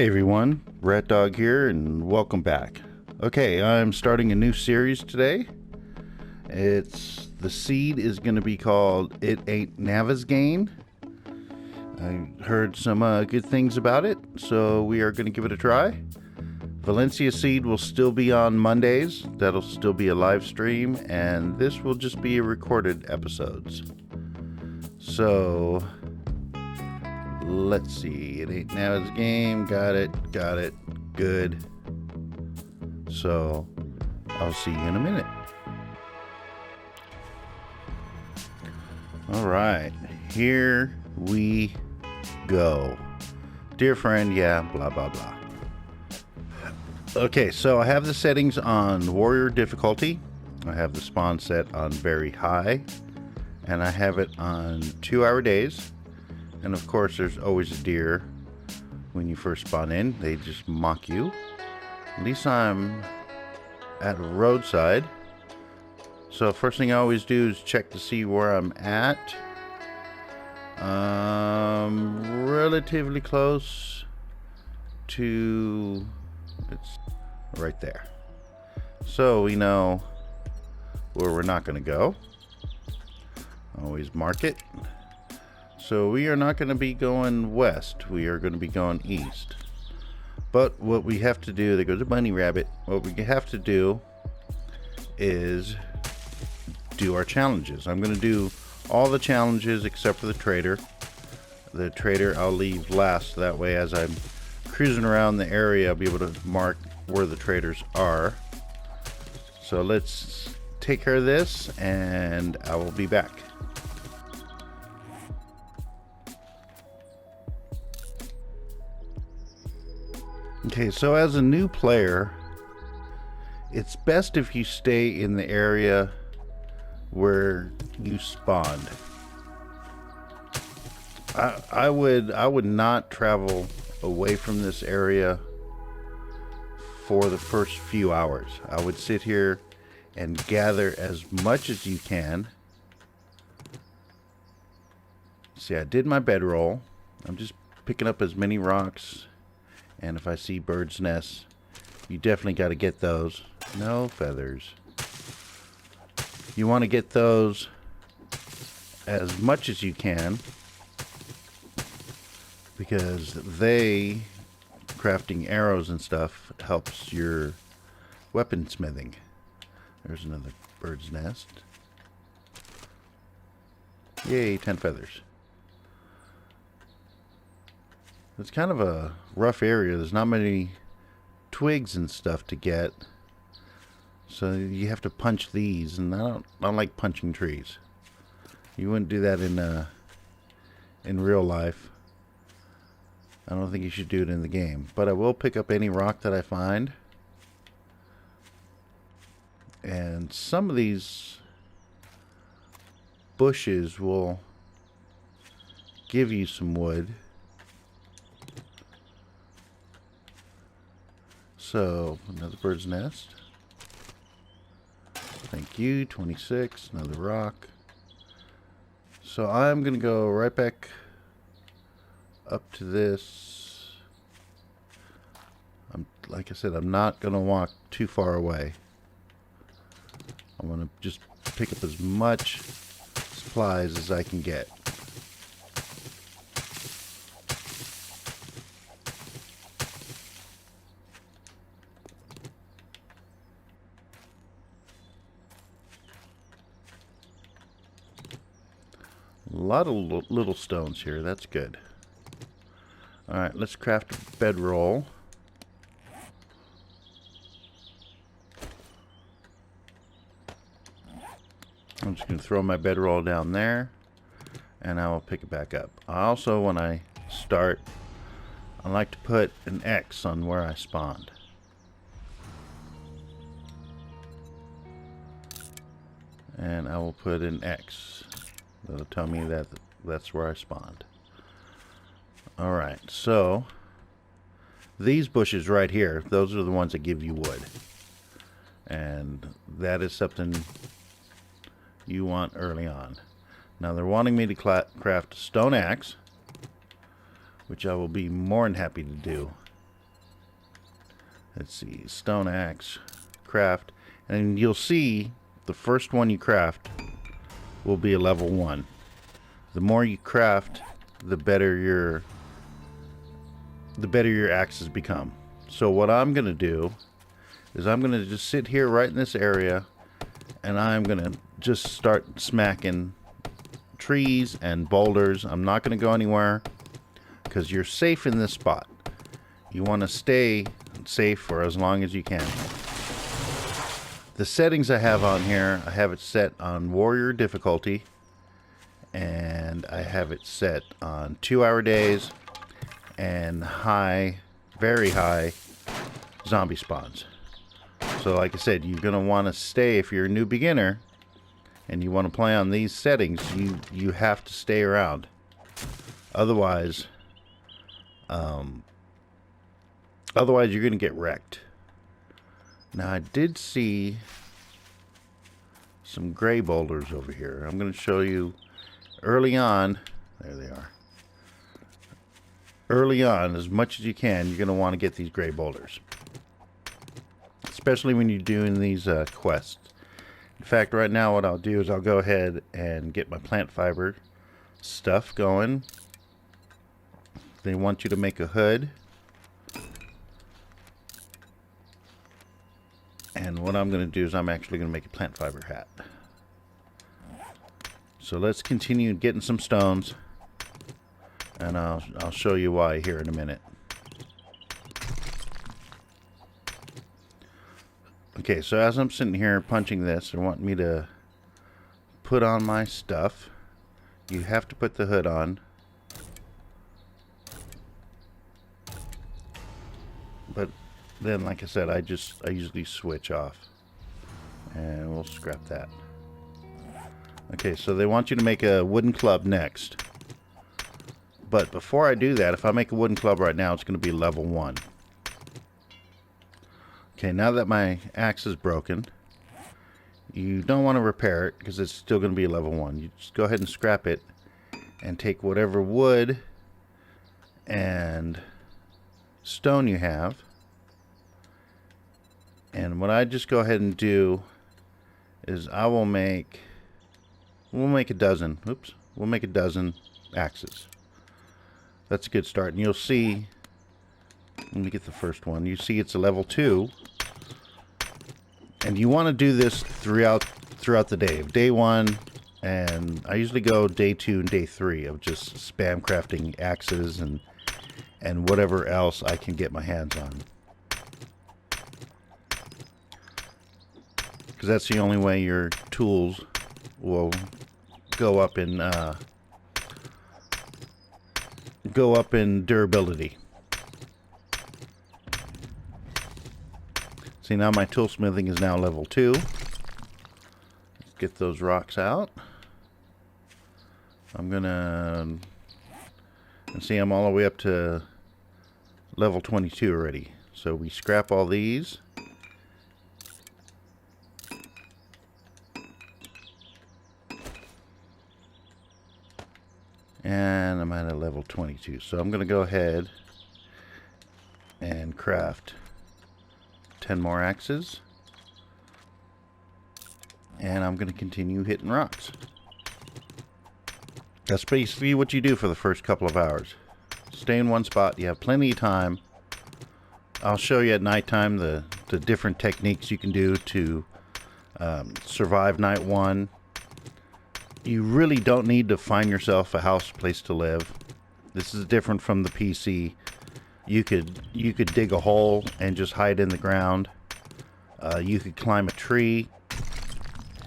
Hey everyone, Rat Dog here and welcome back. Okay, I'm starting a new series today. The seed is going to be called itaintnavezgane. I heard some good things about it, so we are going to give it a try. Valencia seed will still be on Mondays. That'll still be a live stream, and this will just be recorded episodes. So let's see, it ain't navezgane. Got it, good. So I'll see you in a minute. All right, here we go. Dear friend, yeah, blah blah blah. Okay, so I have the settings on warrior difficulty. I have the spawn set on very high, and I have it on 2-hour days. And of course, there's always a deer when you first spawn in. They just mock you. At least I'm at a roadside. So first thing I always do is check to see where I'm at. Relatively close to, it's right there. So we know where we're not going to go. Always mark it. So we are not going to be going west. We are going to be going east. But what we have to do, there goes a bunny rabbit. What we have to do is do our challenges. I'm going to do all the challenges except for the trader. The trader I'll leave last. That way as I'm cruising around the area, I'll be able to mark where the traders are. So let's take care of this and I will be back. Okay, so as a new player, it's best if you stay in the area where you spawned. I would not travel away from this area for the first few hours. I would sit here and gather as much as you can. See, I did my bedroll. I'm just picking up as many rocks. And if I see birds' nests, you definitely got to get those. No feathers. You want to get those as much as you can, because crafting arrows and stuff helps your weaponsmithing. There's another bird's nest. Yay, 10 feathers. It's kind of a rough area. There's not many twigs and stuff to get. So you have to punch these, and I don't like punching trees. You wouldn't do that in real life. I don't think you should do it in the game. But I will pick up any rock that I find. And some of these bushes will give you some wood. So, another bird's nest. Thank you, 26, another rock. So I'm going to go right back up to this. Like I said, I'm not going to walk too far away. I'm going to just pick up as much supplies as I can get. A lot of little stones here. That's good. Alright, let's craft a bedroll. I'm just going to throw my bedroll down there, and I will pick it back up. I also, when I start, I like to put an X on where I spawned. And I will put an X. That'll tell me that that's where I spawned. Alright, so these bushes right here, those are the ones that give you wood. And that is something you want early on. Now they're wanting me to craft a stone axe, which I will be more than happy to do. Let's see, stone axe, craft, and you'll see the first one you craft will be a level 1. The more you craft, the better your axes become. So what I'm gonna do is I'm gonna just sit here right in this area, and I'm gonna just start smacking trees and boulders. I'm not gonna go anywhere because you're safe in this spot. You want to stay safe for as long as you can. The settings I have on here, I have it set on warrior difficulty, and I have it set on 2-hour days and high, very high zombie spawns. So like I said, you're going to want to stay, if you're a new beginner and you want to play on these settings, you have to stay around. Otherwise you're going to get wrecked. Now I did see some gray boulders over here. I'm going to show you early on. There they are. Early on, as much as you can, you're going to want to get these gray boulders. Especially when you're doing these quests. In fact, right now what I'll do is I'll go ahead and get my plant fiber stuff going. They want you to make a hood. And what I'm going to do is I'm actually going to make a plant fiber hat. So let's continue getting some stones. And I'll show you why here in a minute. Okay, so as I'm sitting here punching this, they want me to put on my stuff. You have to put the hood on. But then, like I said, I usually switch off. And we'll scrap that. Okay, so they want you to make a wooden club next. But before I do that, if I make a wooden club right now, it's going to be level 1. Okay, now that my axe is broken, you don't want to repair it because it's still going to be level 1. You just go ahead and scrap it and take whatever wood and stone you have. And what I just go ahead and do is we'll make a dozen. Oops, we'll make a dozen axes. That's a good start. And you'll see, let me get the first one. You see it's a level 2. And you want to do this throughout the day. Day 1, and I usually go day 2 and day 3 of just spam crafting axes and whatever else I can get my hands on. Because that's the only way your tools will go up in durability. See, now my tool smithing is now level 2. Let's get those rocks out. I'm gonna see, I'm all the way up to level 22 already. So we scrap all these. And I'm at a level 22. So I'm going to go ahead and craft 10 more axes. And I'm going to continue hitting rocks. That's basically what you do for the first couple of hours. Stay in one spot. You have plenty of time. I'll show you at nighttime the different techniques you can do to survive night 1. You really don't need to find yourself a place to live. This is different from the PC. You could dig a hole and just hide in the ground. You could climb a tree.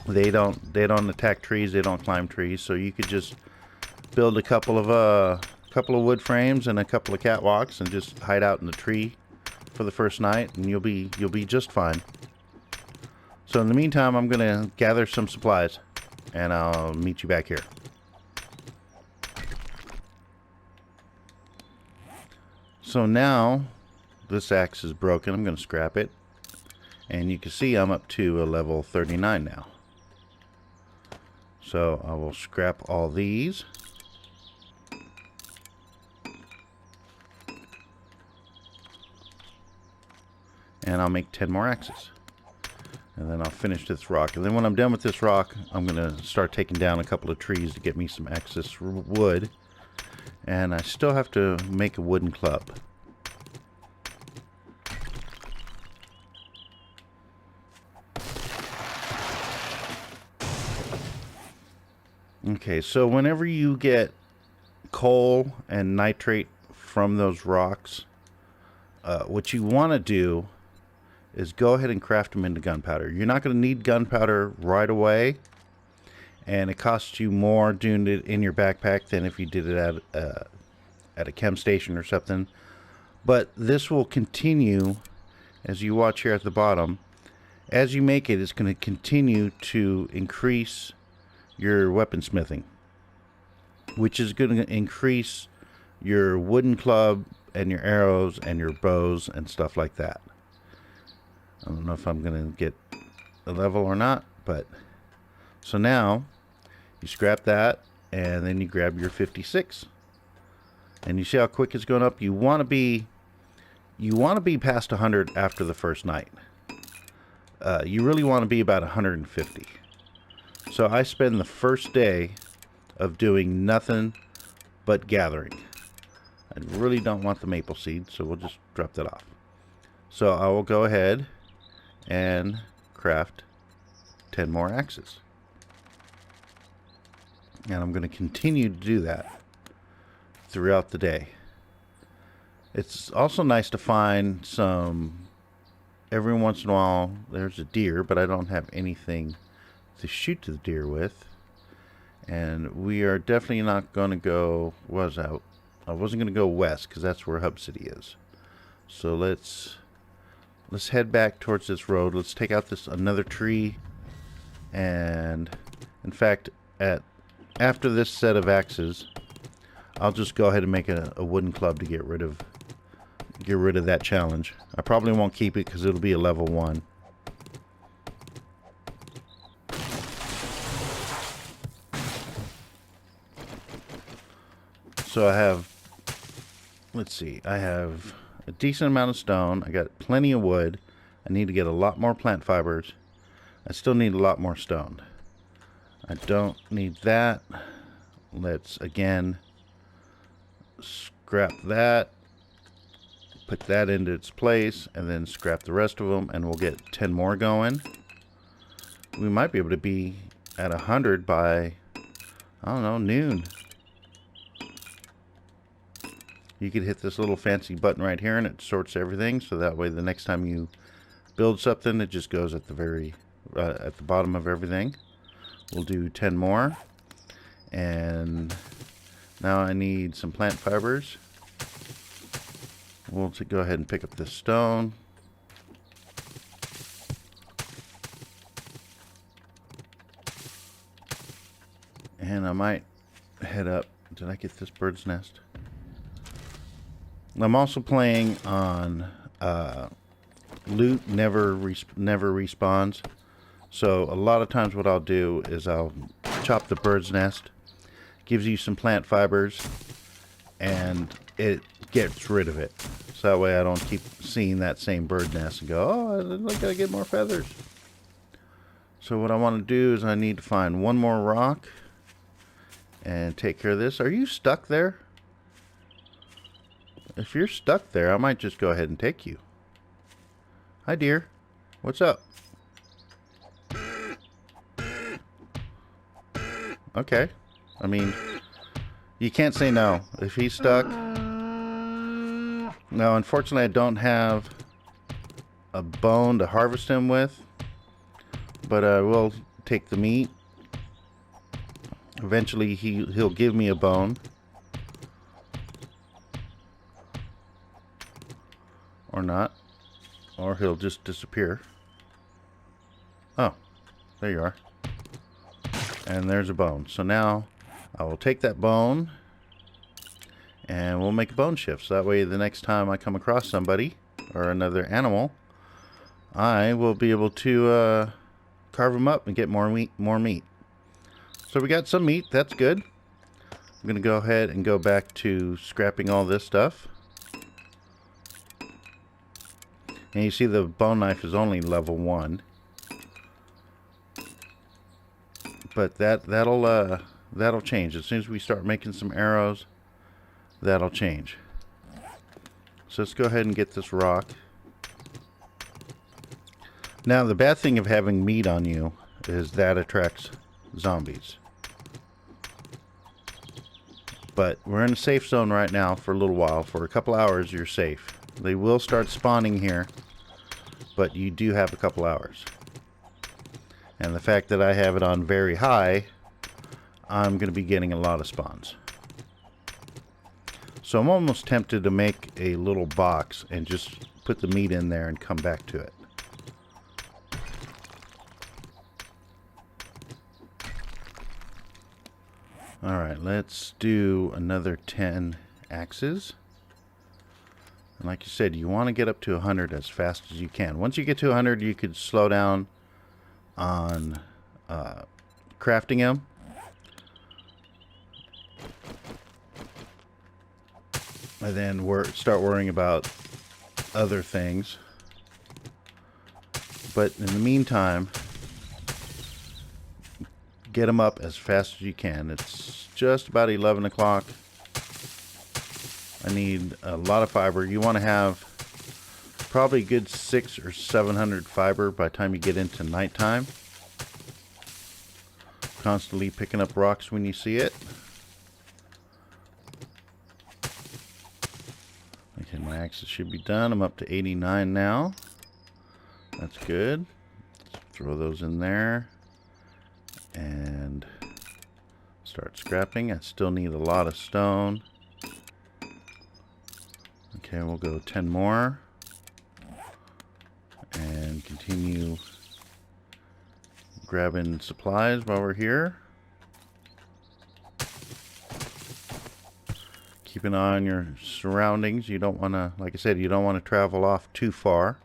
They don't attack trees. They don't climb trees. So you could just build a couple of wood frames and a couple of catwalks and just hide out in the tree for the first night, and you'll be just fine. So in the meantime, I'm gonna gather some supplies. And I'll meet you back here. So now this axe is broken. I'm going to scrap it. And you can see I'm up to a level 39 now. So I will scrap all these. and I'll make 10 more axes. And then I'll finish this rock. And then when I'm done with this rock, I'm going to start taking down a couple of trees to get me some excess wood. And I still have to make a wooden club. Okay, so whenever you get coal and nitrate from those rocks, what you want to do is go ahead and craft them into gunpowder. You're not going to need gunpowder right away, and it costs you more doing it in your backpack than if you did it at a chem station or something. But this will continue, as you watch here at the bottom. As you make it, it's going to continue to increase your weaponsmithing, which is going to increase your wooden club and your arrows and your bows and stuff like that. I don't know if I'm going to get a level or not, but so now you scrap that and then you grab your 56 and you see how quick it's going up. You want to be past 100 after the first night. You really want to be about 150. So I spend the first day of doing nothing but gathering. I really don't want the maple seed, so we'll just drop that off. So I will go ahead and craft 10 more axes. And I'm going to continue to do that throughout the day. It's also nice to find some, every once in a while, there's a deer, but I don't have anything to shoot to the deer with. And we are definitely not going to go, I wasn't going to go west because that's where Hub City is. So let's head back towards this road. Let's take out another tree, and in fact, after this set of axes, I'll just go ahead and make a wooden club to get rid of that challenge. I probably won't keep it because it'll be a level 1. So I have, let's see, I have a decent amount of stone. I got plenty of wood. I need to get a lot more plant fibers. I still need a lot more stone. I don't need that. Let's again scrap that, put that into its place, and then scrap the rest of them, and we'll get 10 more going. We might be able to be at 100 by, I don't know, noon. You could hit this little fancy button right here and it sorts everything, so that way the next time you build something, it just goes at the at the bottom of everything. We'll do 10 more, and now I need some plant fibers. We'll go ahead and pick up this stone. And I might head up. Did I get this bird's nest? I'm also playing on loot never respawns. So a lot of times what I'll do is I'll chop the bird's nest. Gives you some plant fibers, and it gets rid of it. So that way I don't keep seeing that same bird nest and go, oh, I gotta get more feathers. So what I want to do is I need to find one more rock and take care of this. Are you stuck there? If you're stuck there, I might just go ahead and take you. Hi, dear. What's up? Okay. I mean, you can't say no. If he's stuck... No, unfortunately, I don't have a bone to harvest him with. But I will take the meat. Eventually, he'll give me a bone. Or not. Or he'll just disappear. Oh, there you are. And there's a bone. So now I will take that bone and we'll make a bone shift. So that way the next time I come across somebody or another animal, I will be able to carve them up and get more meat. So we got some meat. That's good. I'm going to go ahead and go back to scrapping all this stuff. And you see the bone knife is only level 1. But that'll change. As soon as we start making some arrows, that'll change. So let's go ahead and get this rock. Now the bad thing of having meat on you is that attracts zombies. But we're in a safe zone right now for a little while. For a couple hours you're safe. They will start spawning here, but you do have a couple hours. And the fact that I have it on very high, I'm going to be getting a lot of spawns. So I'm almost tempted to make a little box and just put the meat in there and come back to it. Alright, let's do another 10 axes. And like you said, you want to get up to 100 as fast as you can. Once you get to 100, you could slow down on crafting them. And then start worrying about other things. But in the meantime, get them up as fast as you can. It's just about 11 o'clock. I need a lot of fiber. You want to have probably a good 600 or 700 fiber by the time you get into nighttime. Constantly picking up rocks when you see it. Okay, my axes should be done. I'm up to 89 now. That's good. Let's throw those in there and start scrapping. I still need a lot of stone. Okay, we'll go 10 more and continue grabbing supplies while we're here. Keep an eye on your surroundings. You don't want to, like I said, you don't want to travel off too far.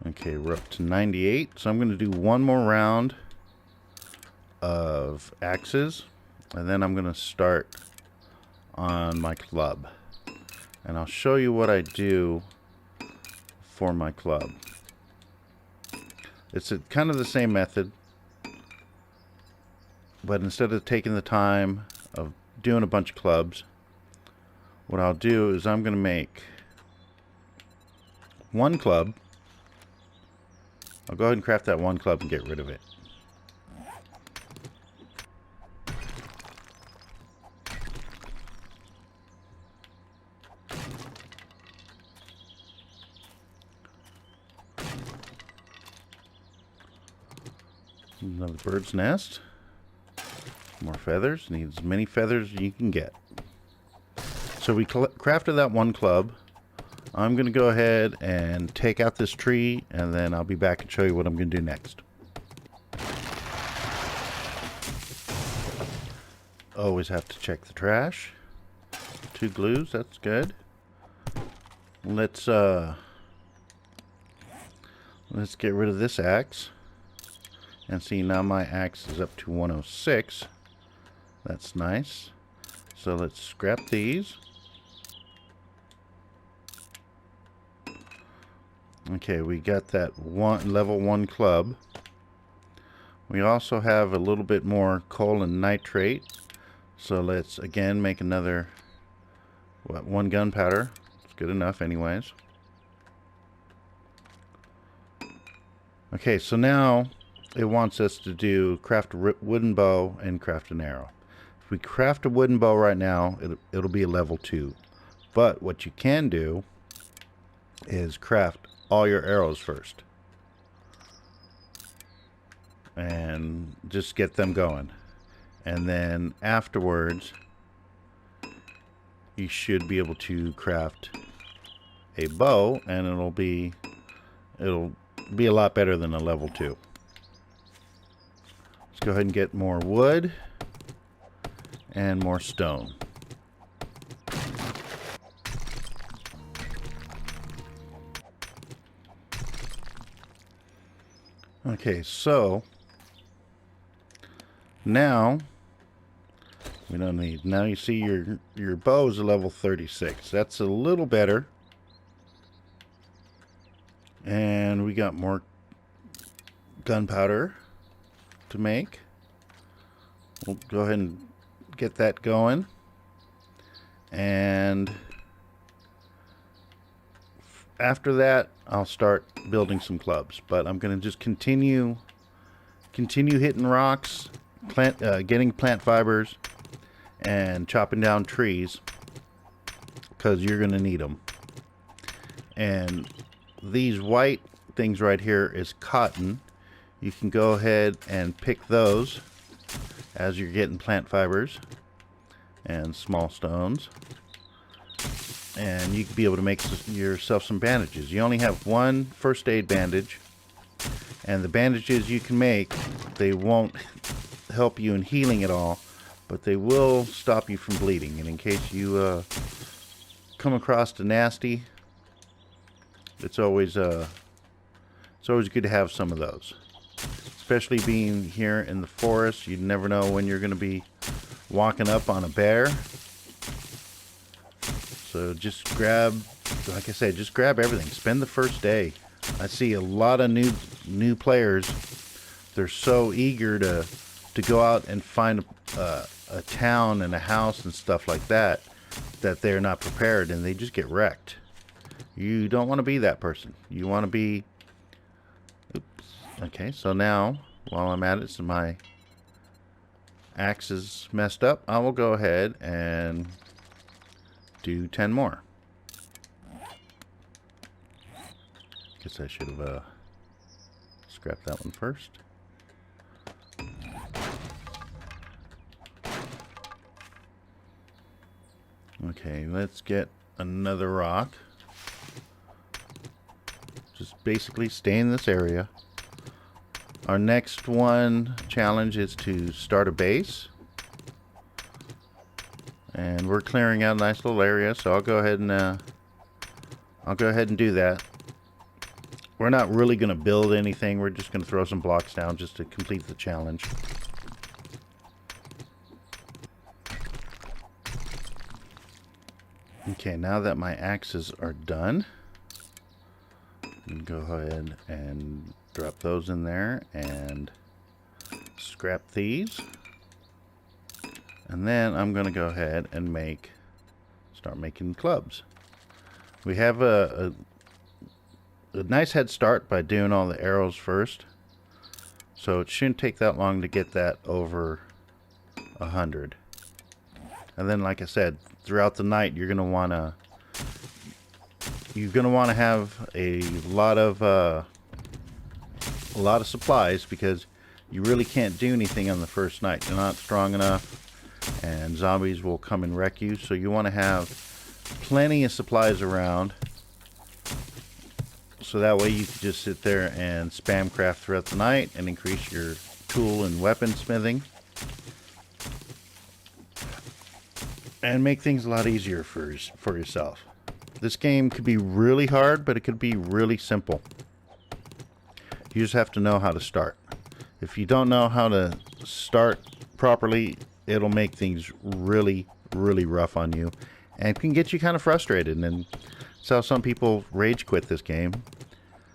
Okay, we're up to 98, so I'm going to do one more round of axes, and then I'm going to start on my club. And I'll show you what I do for my club. It's kind of the same method, but instead of taking the time of doing a bunch of clubs, what I'll do is I'm going to make one club. I'll go ahead and craft that one club and get rid of it. Another bird's nest. More feathers. Need as many feathers as you can get. So we crafted that one club. I'm going to go ahead and take out this tree, and then I'll be back and show you what I'm going to do next. Always have to check the trash. 2 glues, that's good. Let's get rid of this axe. And see, now my axe is up to 106. That's nice. So let's scrap these. Okay, we got that level 1 club. We also have a little bit more coal and nitrate. So let's again make another 1 gunpowder. It's good enough anyways. Okay, so now it wants us to craft a wooden bow and craft an arrow. If we craft a wooden bow right now, it'll be a level 2. But what you can do is craft all your arrows first and just get them going, and then afterwards you should be able to craft a bow, and it'll be a lot better than a level 2. Let's go ahead and get more wood and more stone. Okay, so now we don't need. Now you see your bow is a level 36. That's a little better. And we got more gunpowder to make. We'll go ahead and get that going. And after that, I'll start building some clubs. But I'm going to just continue hitting rocks, getting plant fibers, and chopping down trees, because you're going to need them. And these white things right here is cotton. You can go ahead and pick those as you're getting plant fibers and small stones, and you can be able to make yourself some bandages. You only have one first aid bandage, and the bandages you can make, they won't help you in healing at all, but they will stop you from bleeding. And in case you come across a nasty, it's always good to have some of those. Especially being here in the forest, you never know when you're going to be walking up on a bear. So just grab, like I said, just grab everything. Spend the first day. I see a lot of new players. They're so eager to go out and find a town and a house and stuff like that they're not prepared, and they just get wrecked. You don't want to be that person. You want to be... Oops. Okay, so now, while I'm at it, so my axe is messed up, I will go ahead and do 10 more. Guess I should have scrapped that one first. Okay, let's get another rock. Just basically stay in this area. Our next challenge is to start a base. And we're clearing out a nice little area, so I'll go ahead and do that. We're not really going to build anything. We're just going to throw some blocks down just to complete the challenge. Okay, now that my axes are done, go ahead and drop those in there and scrap these. And then I'm going to go ahead and start making clubs. We have a nice head start by doing all the arrows first. So it shouldn't take that long to get that over 100. And then, like I said, throughout the night you're going to want to have a lot of supplies, because you really can't do anything on the first night. You're not strong enough, and zombies will come and wreck you. So you want to have plenty of supplies around, so that way you can just sit there and spam craft throughout the night and increase your tool and weapon smithing, and make things a lot easier for yourself. This game could be really hard, but it could be really simple. You just have to know how to start. If you don't know how to start properly, it'll make things really, really rough on you, and can get you kind of frustrated. And that's how some people rage quit this game,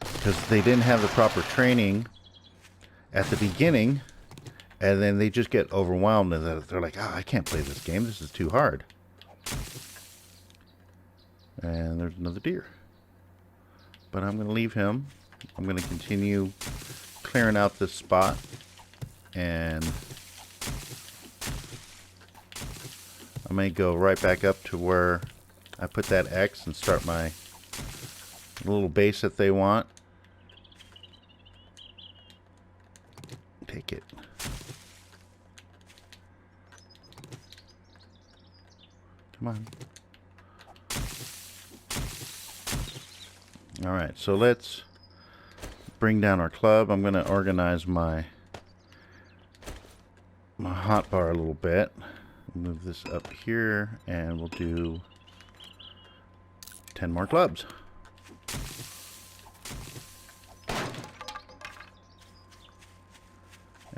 because they didn't have the proper training at the beginning, and then they just get overwhelmed, and they're like, oh, I can't play this game. This is too hard. And there's another deer. But I'm going to leave him. I'm going to continue clearing out this spot. And I may go right back up to where I put that X and start my little base that they want. Take it. Come on. Alright, so let's bring down our club. I'm going to organize my hotbar a little bit. Move this up here, and we'll do 10 more clubs.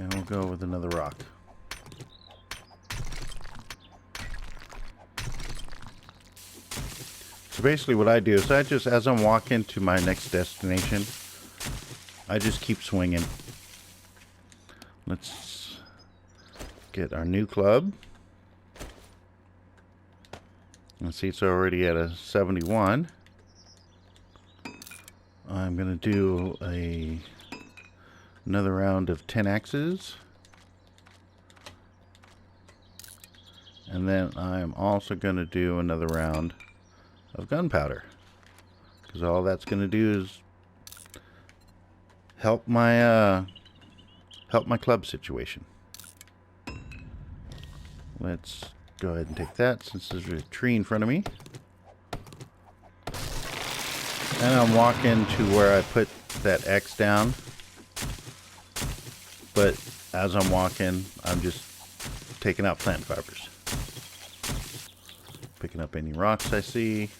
And we'll go with another rock. So basically what I do is I just, as I'm walking to my next destination, I just keep swinging. Let's get our new club. Let's see, it's already at a 71. I'm going to do another round of 10 axes. And then I'm also going to do another round of gunpowder. Because all that's going to do is help my club situation. Let's go ahead and take that since there's a tree in front of me. And I'm walking to where I put that X down. But as I'm walking, I'm just taking out plant fibers. Picking up any rocks I see.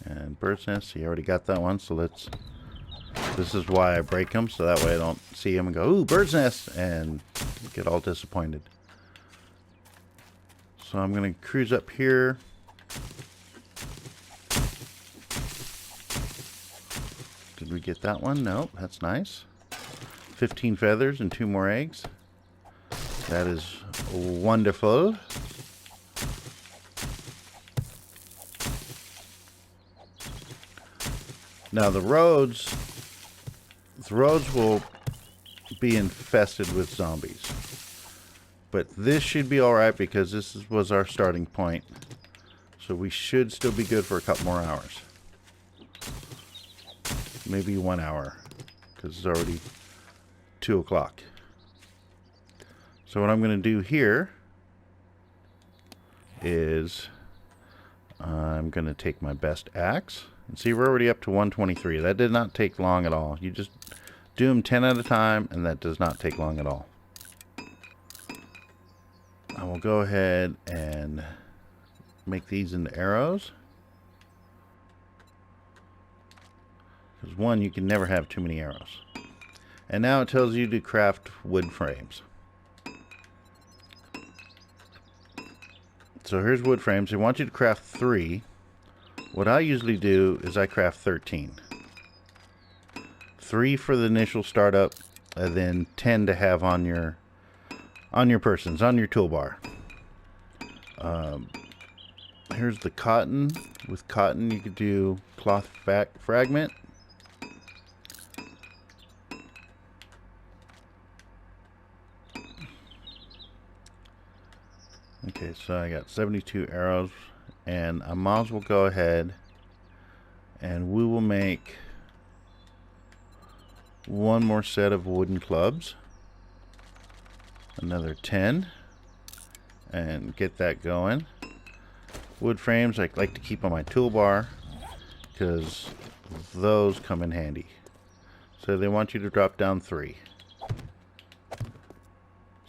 And bird's nest, he already got that one, so this is why I break them, so that way I don't see him and go, ooh, bird's nest, and get all disappointed. So I'm going to cruise up here. Did we get that one? Nope, that's nice. 15 feathers and 2 more eggs. That is wonderful. Now the roads will be infested with zombies. But this should be alright because was our starting point. So we should still be good for a couple more hours. Maybe 1 hour. Because it's already 2 o'clock. So what I'm going to do here is I'm going to take my best axe. And see, we're already up to 123. That did not take long at all. You just do them 10 at a time, and that does not take long at all. I will go ahead and make these into arrows. Because one, you can never have too many arrows. And now it tells you to craft wood frames. So here's wood frames. They want you to craft 3. What I usually do is I craft 13. 3 for the initial startup, and then 10 to have on your persons, on your toolbar. Here's the cotton. With cotton, you could do cloth fragment. Okay, so I got 72 arrows, and I might as well go ahead and we will make one more set of wooden clubs. Another 10, and get that going. Wood frames I like to keep on my toolbar because those come in handy. So they want you to drop down 3.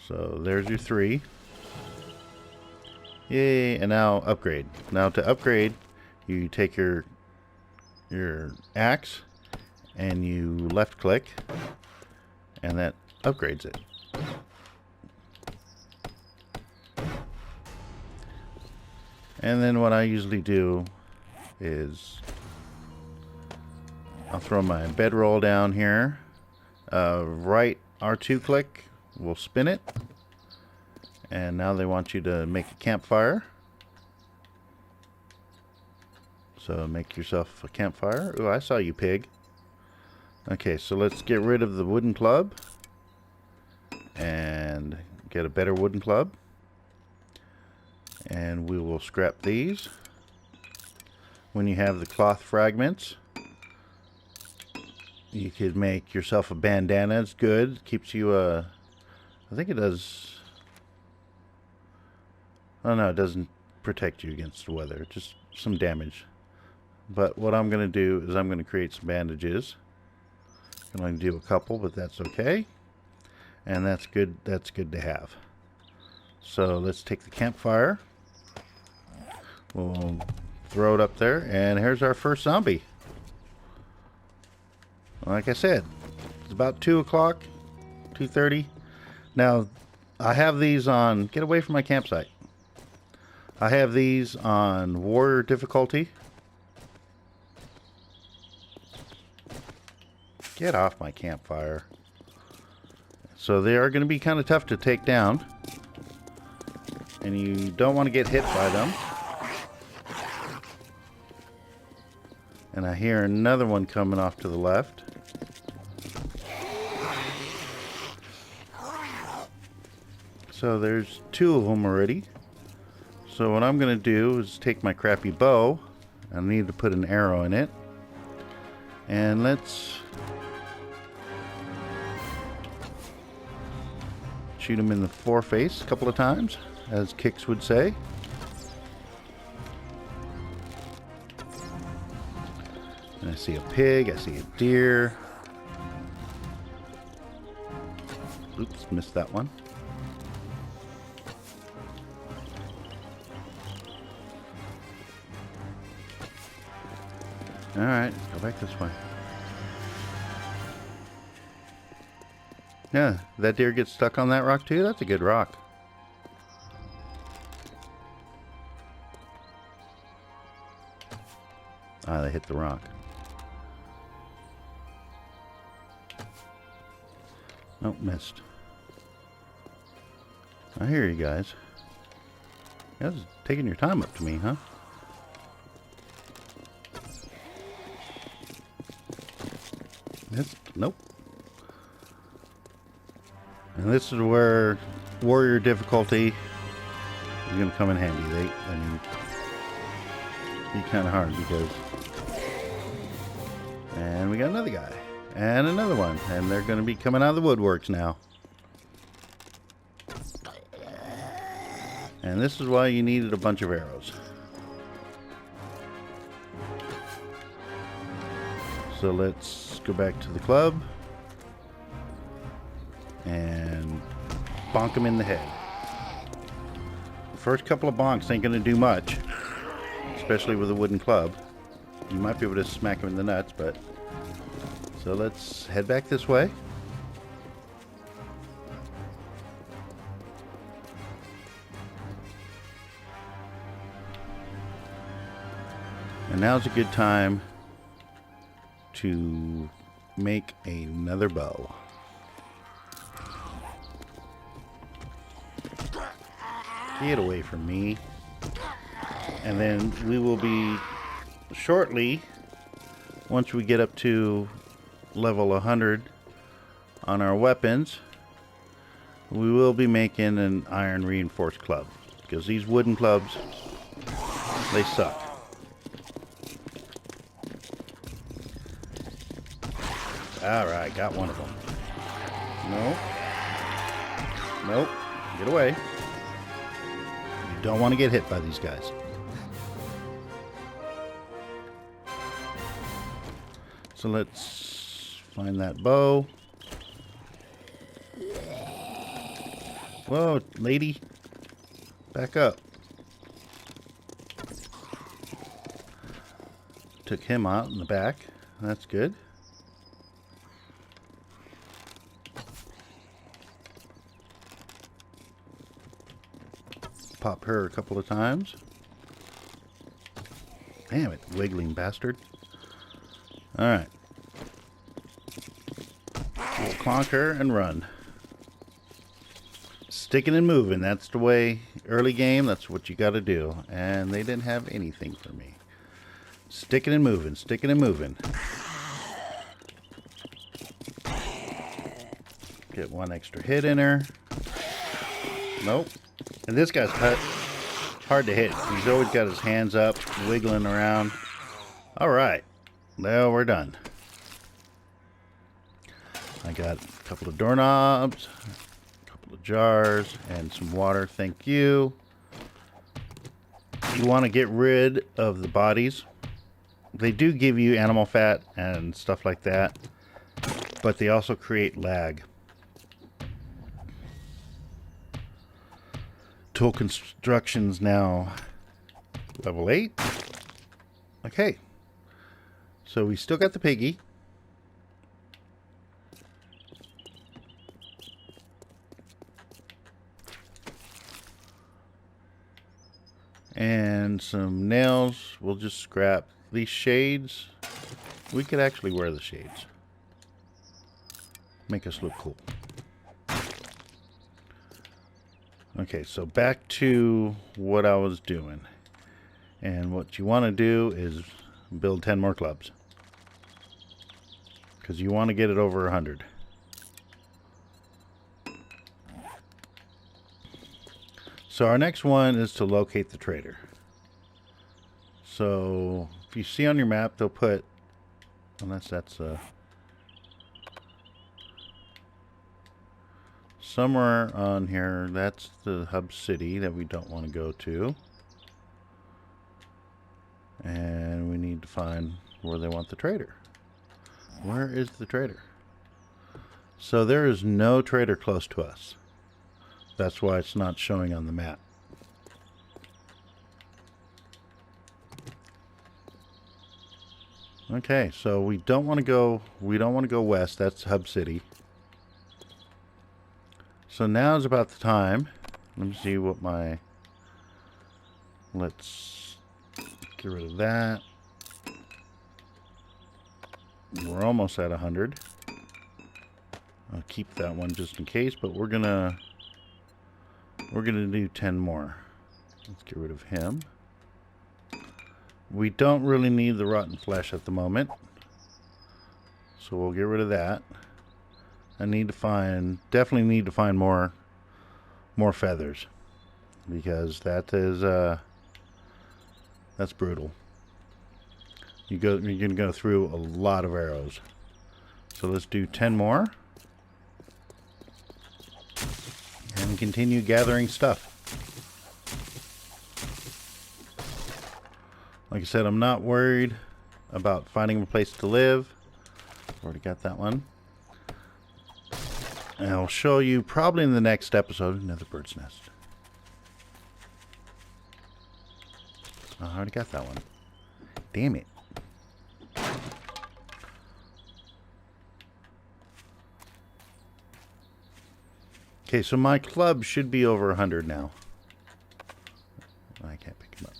So there's your 3. Yay, and now upgrade. Now to upgrade, you take your axe and you left click, and that upgrades it. And then what I usually do is I'll throw my bedroll down here. Right R2 click will spin it. And now they want you to make a campfire. So make yourself a campfire. Ooh, I saw you, pig. Okay, so let's get rid of the wooden club and get a better wooden club. And we will scrap these. When you have the cloth fragments, you could make yourself a bandana. It's good. Keeps you I think it does. Oh no, it doesn't protect you against the weather. Just some damage. But what I'm going to do is I'm going to create some bandages. I'm going to do a couple, but that's okay. And that's good. That's good to have. So let's take the campfire. We'll throw it up there, and here's our first zombie. Like I said, It's about 2 o'clock, 2:30. Now, I have these on... Get away from my campsite. I have these on warrior difficulty. Get off my campfire. So they are going to be kind of tough to take down. And you don't want to get hit by them. And I hear another one coming off to the left. So there's 2 of them already. So what I'm going to do is take my crappy bow. I need to put an arrow in it. And let's shoot him in the foreface a couple of times, as Kix would say. And I see a pig, I see a deer. Oops, missed that one. Alright, go back this way. Yeah, that deer gets stuck on that rock too? That's a good rock. Ah, they hit the rock. Nope, missed. I hear you guys. You guys taking your time up to me, huh? Nope. And this is where warrior difficulty is going to come in handy. I mean, be kind of hard because... And we got another guy. And another one. And they're going to be coming out of the woodworks now. And this is why you needed a bunch of arrows. So let's go back to the club and bonk him in the head. The first couple of bonks ain't gonna do much, especially with a wooden club. You might be able to smack him in the nuts, but... So let's head back this way. And now's a good time to make another bow. Get away from me. And then we will be shortly, once we get up to level 100 on our weapons, we will be making an iron reinforced club, because these wooden clubs, they suck. Alright, got one of them. Nope. Nope. Get away. You don't want to get hit by these guys. So let's find that bow. Whoa, lady. Back up. Took him out in the back. That's good. Pop her a couple of times. Damn it, wiggling bastard. Alright. We'll clonk her and run. Sticking and moving, that's the way. Early game, that's what you gotta do. And they didn't have anything for me. Sticking and moving, sticking and moving. Get one extra hit in her. Nope. And this guy's hard to hit. He's always got his hands up, wiggling around. Alright. Well, we're done. I got a couple of doorknobs, a couple of jars, and some water. Thank you. You want to get rid of the bodies. They do give you animal fat and stuff like that, but they also create lag. Tool construction's now level 8. Okay. So we still got the piggy. And some nails. We'll just scrap these shades. We could actually wear the shades. Make us look cool. Okay, so back to what I was doing. And what you want to do is build 10 more clubs. Because you want to get it over 100. So our next one is to locate the trader. So if you see on your map, they'll put, unless that's somewhere on here, that's the hub city that we don't want to go to. And we need to find where they want the trader. Where is the trader? So there is no trader close to us. That's why it's not showing on the map. Okay, so we don't want to go west. That's hub city. So now is about the time. Let me see what my, let's get rid of that. We're almost at 100. I'll keep that one just in case, but we're gonna do 10 more. Let's get rid of him. We don't really need the rotten flesh at the moment, so we'll get rid of that. Definitely need to find more feathers, because that is that's brutal. You're gonna go through a lot of arrows. So let's do 10 more and continue gathering stuff. Like I said, I'm not worried about finding a place to live. Already got that one. And I'll show you probably in the next episode another bird's nest. I already got that one. Damn it. Okay, so my club should be over 100 now. I can't pick him up.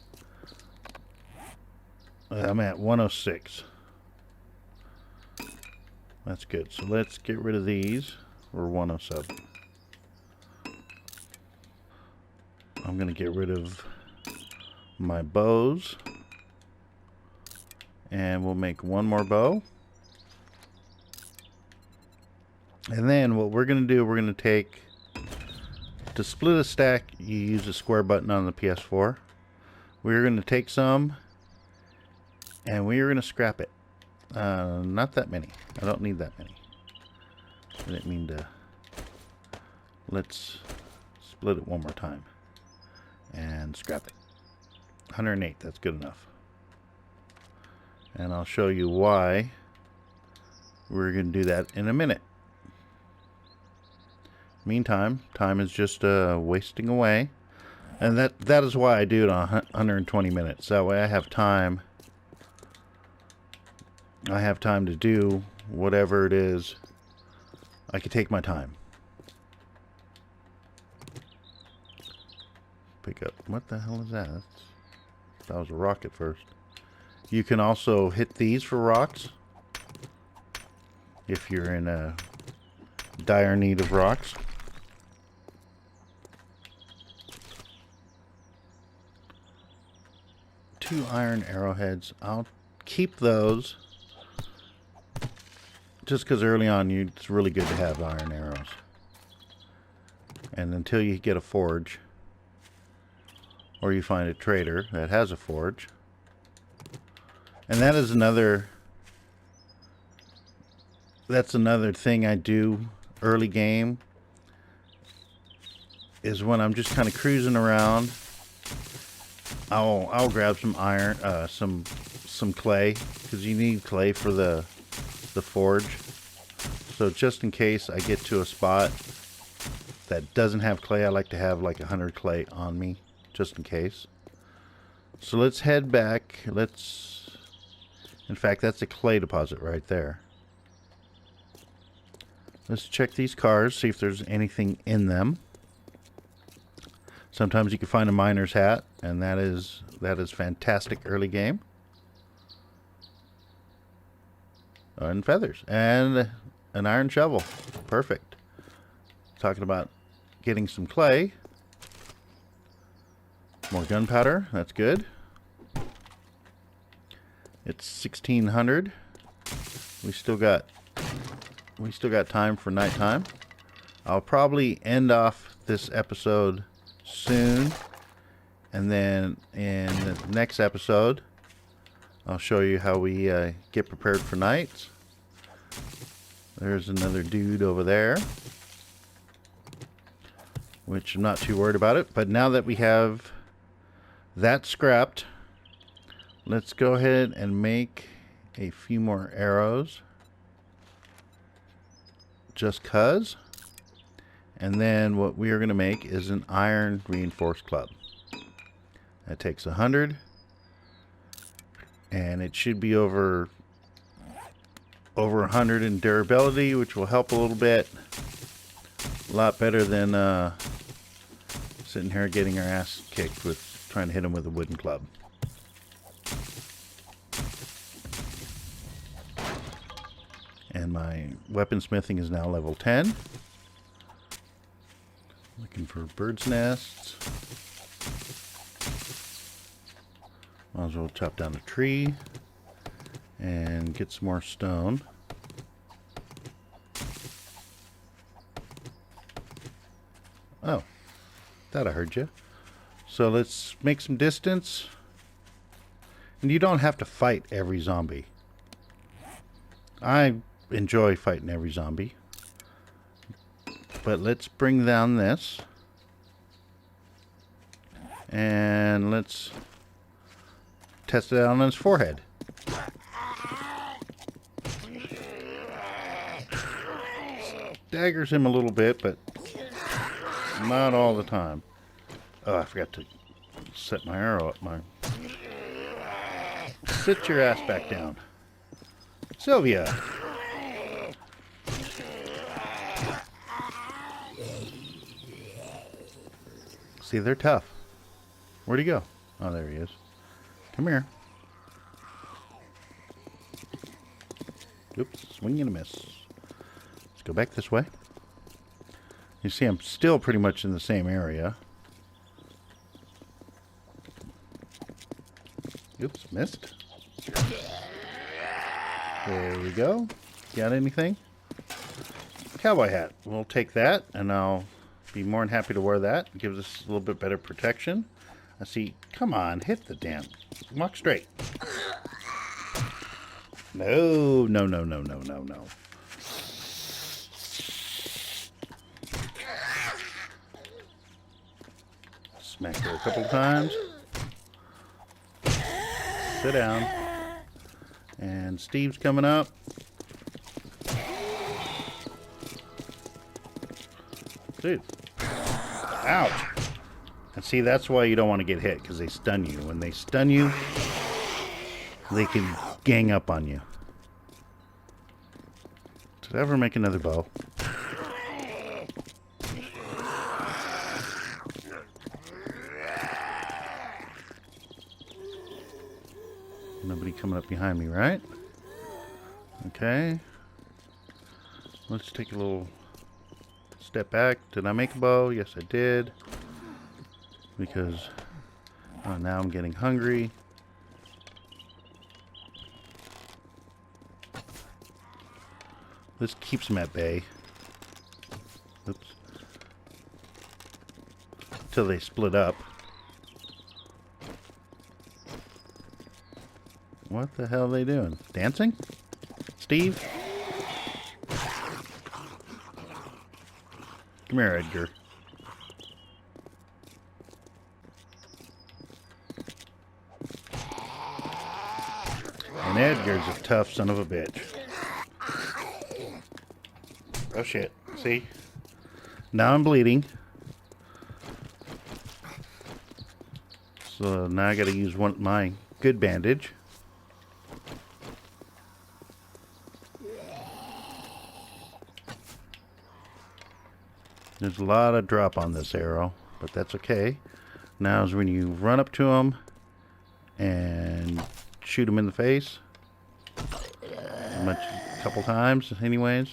I'm at 106. That's good. So let's get rid of these. We're 107. I'm going to get rid of my bows. And we'll make one more bow. And then what we're going to do, we're going to take, to split a stack, you use the square button on the PS4. We're going to take some, and we are going to scrap it. Not that many. I don't need that many. I didn't mean to. Let's split it one more time and scrap it. 108, that's good enough. And I'll show you why we're going to do that in a minute. Meantime, time is just wasting away. And that is why I do it on 120 minutes. That way I have time. I have time to do whatever it is. I can take my time. Pick up. What the hell is that? That was a rock at first. You can also hit these for rocks if you're in a dire need of rocks. Two iron arrowheads. I'll keep those just because early on it's really good to have iron arrows. And until you get a forge, or you find a trader that has a forge. And that is another thing I do early game, is when I'm just kind of cruising around, I'll grab some iron, some clay, because you need clay for the forge. So just in case I get to a spot that doesn't have clay, I like to have like 100 clay on me, just in case. So let's head back. In fact, that's a clay deposit right there. Let's check these cars, see if there's anything in them. Sometimes you can find a miner's hat, and that is fantastic early game. And feathers and an iron shovel. Perfect. Talking about getting some clay. More gunpowder. That's good. It's 1600. We still got time for nighttime. I'll probably end off this episode soon, and then in the next episode I'll show you how we get prepared for nights. There's another dude over there, which I'm not too worried about it. But now that we have that scrapped, let's go ahead and make a few more arrows, just cuz. And then what we are going to make is an iron reinforced club. That takes 100, and it should be over 100 in durability, which will help a little bit. A lot better than sitting here getting our ass kicked with trying to hit him with a wooden club. And my weaponsmithing is now level 10. Looking for bird's nests. Might as well chop down a tree and get some more stone. Oh, thought I heard you. So let's make some distance. And you don't have to fight every zombie. I enjoy fighting every zombie. But let's bring down this. And let's test it out on his forehead. Daggers him a little bit, but not all the time. Oh, I forgot to set my arrow up. Sit your ass back down. Sylvia. See, they're tough. Where'd he go? Oh, there he is. Come here. Oops, swing and a miss. Let's go back this way. You see, I'm still pretty much in the same area. Oops, missed. There we go. Got anything? Cowboy hat. We'll take that, and I'll be more than happy to wear that. It gives us a little bit better protection. I see. Come on, hit the damn. Walk straight. No, no, no, no, no, no, no. Smack her a couple of times. Sit down. And Steve's coming up. Dude. Ouch. And see, that's why you don't want to get hit, because they stun you. When they stun you, they can gang up on you. Did I ever make another bow? Nobody coming up behind me, right? Okay. Let's take a little step back. Did I make a bow? Yes, I did. Because now I'm getting hungry. This keeps them at bay. Oops. Till they split up. What the hell are they doing? Dancing? Steve? Come here, Edgar. And Edgar's a tough son of a bitch. Oh shit. See? Now I'm bleeding. So now I gotta use my good bandage. There's a lot of drop on this arrow, but that's okay. Now is when you run up to them and shoot them in the face. A couple times, anyways.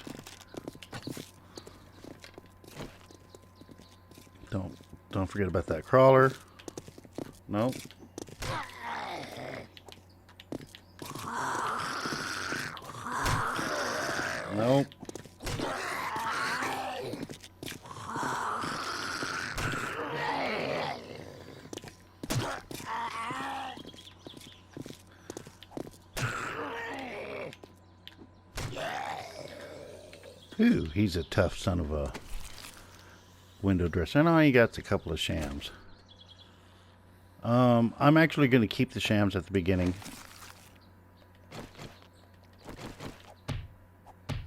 Don't forget about that crawler. Nope. Nope. Ooh, he's a tough son of a window dresser. I know he got a couple of shams. I'm actually going to keep the shams at the beginning.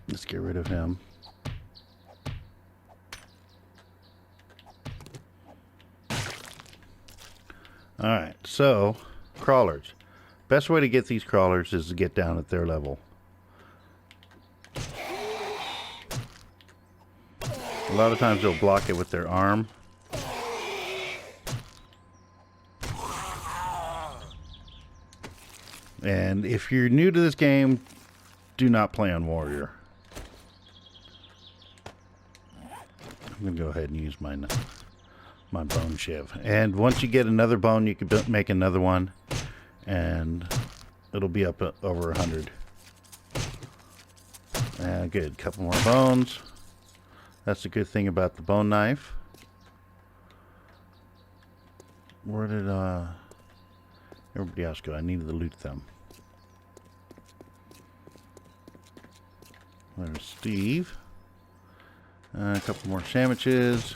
Let's get rid of him. Alright, so crawlers. Best way to get these crawlers is to get down at their level. A lot of times they'll block it with their arm. And if you're new to this game, do not play on warrior. I'm going to go ahead and use my bone shiv. And once you get another bone, you can make another one. And it'll be up over 100. Good. Couple more bones. That's the good thing about the bone knife. Where did everybody else go? I needed to loot them. There's Steve. A couple more sandwiches.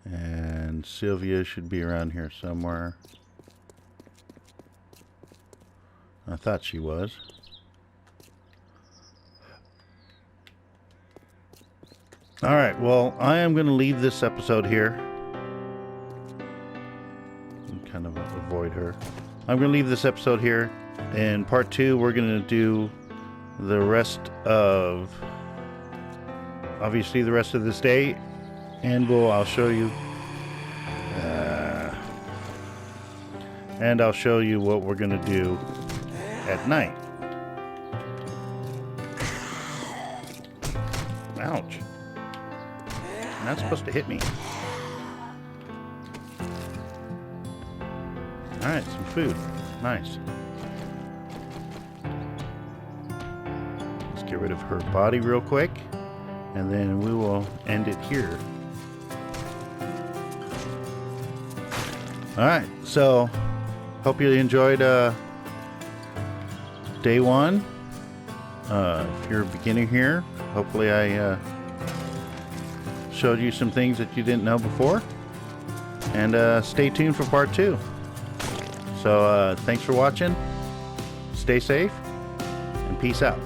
And Sylvia should be around here somewhere. I thought she was. Alright, well, I am going to leave this episode here. Kind of avoid her. I'm going to leave this episode here. In part 2, we're going to do the rest of, obviously the rest of this day. And I'll show you, what we're going to do at night. Ouch. You're not supposed to hit me. Alright, some food. Nice. Let's get rid of her body real quick. And then we will end it here. Alright, so hope you enjoyed day 1. If you're a beginner here, hopefully I showed you some things that you didn't know before. And stay tuned for part 2. So thanks for watching. Stay safe and peace out.